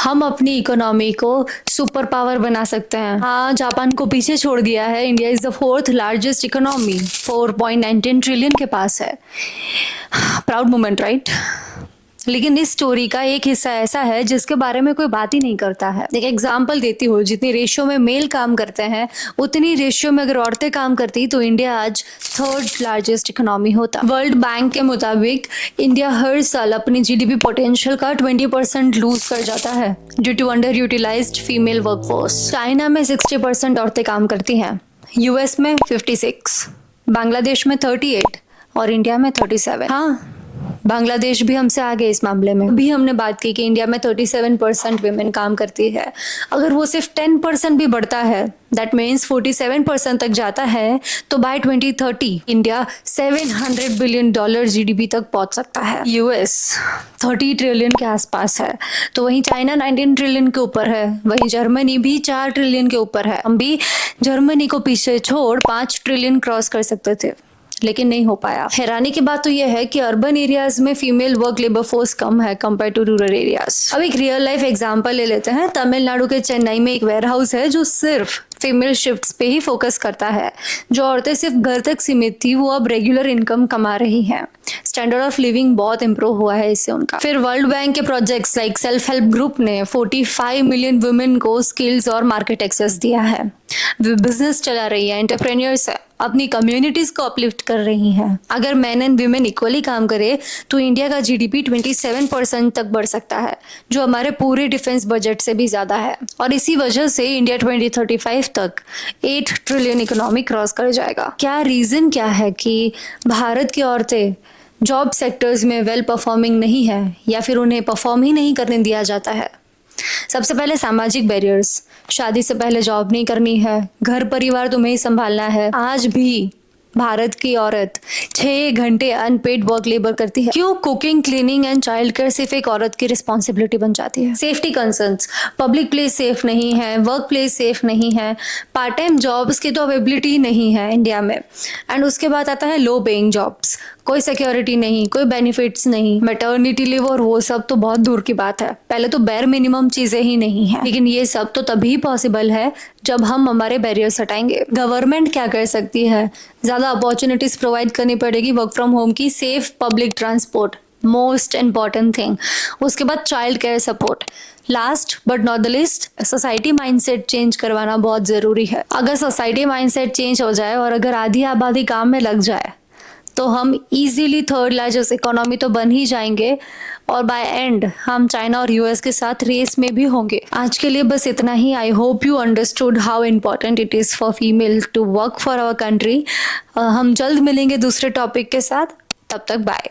हम अपनी इकोनॉमी को सुपर पावर बना सकते हैं। हाँ, जापान को पीछे छोड़ दिया है। India is the fourth largest economy, 4.19 trillion के पास है। Proud moment, right? लेकिन इस स्टोरी का एक हिस्सा ऐसा है जिसके बारे में कोई बात ही नहीं करता है। एक एग्जांपल देती हूँ, जितनी रेशियो में मेल काम करते हैं उतनी रेशियो में अगर औरतें काम करती तो इंडिया आज थर्ड लार्जेस्ट इकोनॉमी होता। वर्ल्ड बैंक के मुताबिक इंडिया हर साल अपनी जीडीपी पोटेंशियल का 20% लूज कर जाता है due to underutilised female workforce. China में 60% औरतें काम करती हैं, यूएस में 56, बांग्लादेश में 38 और इंडिया में 37। हाँ, बांग्लादेश भी हमसे आगे इस मामले में। अभी हमने बात की कि इंडिया में 37% विमेन काम करती है। अगर वो सिर्फ 10% भी बढ़ता है, दैट मीन्स 47% तक जाता है, तो बाय 2030 इंडिया $700 बिलियन जीडीपी तक पहुंच सकता है। यूएस 30 ट्रिलियन के आसपास है, तो वहीं चाइना 19 ट्रिलियन के ऊपर है, वहीं जर्मनी भी 4 ट्रिलियन के ऊपर है। हम भी जर्मनी को पीछे छोड़ 5 ट्रिलियन क्रॉस कर सकते थे, लेकिन नहीं हो पाया। हैरानी की बात तो यह है कि अर्बन एरियाज में फीमेल वर्क लेबर फोर्स कम है कंपेयर टू रूरल एरियाज। अब एक रियल लाइफ एग्जांपल ले लेते हैं। तमिलनाडु के चेन्नई में एक वेयरहाउस है जो सिर्फ फीमेल शिफ्ट्स पे ही फोकस करता है। जो औरतें सिर्फ घर तक सीमित थी, वो अब रेगुलर इनकम कमा रही हैं। स्टैंडर्ड ऑफ लिविंग बहुत इंप्रूव हुआ है इससे उनका। फिर वर्ल्ड बैंक के projects like self help group ने 45 मिलियन वुमेन को स्किल्स और मार्केट एक्सेस दिया है। वे बिजनेस चला रही है, एंटरप्रेन्योर्स है, अपनी कम्युनिटीज को अपलिफ्ट कर रही हैं। अगर मैन एंड वीमेन इक्वली काम करे तो इंडिया का जीडीपी 27% तक बढ़ सकता है, जो हमारे पूरे डिफेंस बजट से भी ज्यादा है। और इसी वजह से इंडिया 2035 तक 8 ट्रिलियन इकोनॉमी क्रॉस कर जाएगा। क्या रीजन क्या है कि भारत की औरतें जॉब सेक्टर्स में वेल परफॉर्मिंग नहीं है, या फिर उन्हें परफॉर्म ही नहीं करने दिया जाता है? सबसे पहले सामाजिक बैरियर्स। शादी से पहले जॉब नहीं करनी है, घर परिवार तुम्हें ही संभालना है। आज भी भारत की औरत 6 घंटे अनपेड वर्क लेबर करती है। क्यों? Cooking, cleaning and child care सिर्फ एक औरत की रिस्पॉन्सिबिलिटी बन जाती है। Safety concerns, public place safe नहीं है, वर्क प्लेस सेफ नहीं है, पार्ट टाइम जॉब्स की तो अवेबिलिटी ही नहीं है इंडिया में। एंड उसके बाद आता है लो पेइंग जॉब्स, कोई सिक्योरिटी नहीं, कोई बेनिफिट्स नहीं, मैटरनिटी लीव और वो सब तो बहुत दूर की बात है। पहले तो बेर मिनिमम चीजें ही नहीं है, लेकिन ये सब तो तभी पॉसिबल है जब हम हमारे बैरियर्स हटाएंगे। गवर्नमेंट क्या कर सकती है? ज्यादा अपॉर्चुनिटीज प्रोवाइड करनी पड़ेगी वर्क फ्रॉम होम की, safe public transport, most important thing. उसके बाद child care support. Last but not the list, society mindset change करवाना बहुत जरूरी है। अगर सोसाइटी माइंडसेट चेंज हो जाए और अगर आधी आबादी काम में लग जाए तो हम इजीली थर्ड लार्जेस्ट इकोनॉमी तो बन ही जाएंगे, और बाय एंड हम चाइना और यूएस के साथ रेस में भी होंगे। आज के लिए बस इतना ही। I hope you understood how important it is for female to work for our country. हम जल्द मिलेंगे दूसरे टॉपिक के साथ, तब तक बाय।